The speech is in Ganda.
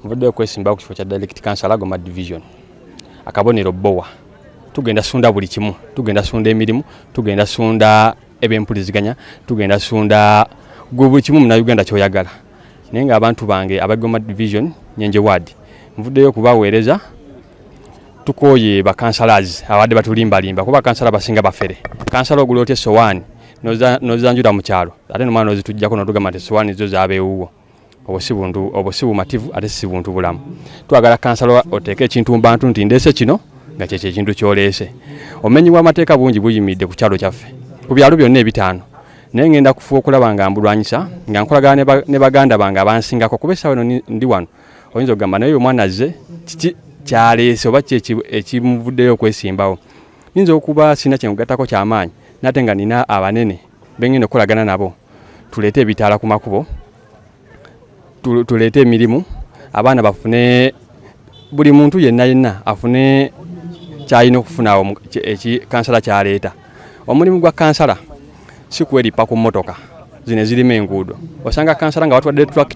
Mvudde okwesimba ku kifo kya District Council Goma Division. Akabonero Bowa. Tugenda sunda buli kimu, tugenda sunda emirimu, tugenda sunda ebyempuliziganya, tugenda sunda buli kimu na Uganda kyoyagala. Naye nga abantu bange aba Goma Division Nyenje Ward nvuddeyo kubaweereza tukoye ba councillors abadde batulimbalimba kuba councillor basinga bafere. Councillor ogulote Sowani nozanjura mu kyalo ate no mwana ozitujjako notugamba nti Sowani zo zabeewuwo. Obusibu mativu ate si buntu bulamu. Twagala councillor oteeke ekintu mbantu nti ndese kino nga kye kintu kyolese. Omenyi wa mateeka bungi buyimidde ku kyalo kyaffe. Ku byalo byonna ebitaano. Naye ngenda kufuuka okulaba nga mbulwanyisa nga nkolagana ne baganda bange abansingako kubesa wano ndi wano. Oyinza okugamba naye omwana azze kiki kyaleese oba ekimuvuddeyo okwesimbawo. Yinza okuba sina kye ngatako ky'amaanyi nate nga nina abanene bengenda okolagana nabo. Tuleete ebitaala ku makubo. Tuleete emirimu abaana bafune buli muntu yenna afune kyalina okufuna kansala kyaleeta. Omulimu gwa kansala si kweripa ku mmotoka zino zirima enguudo. Osanga kansala nga batwadde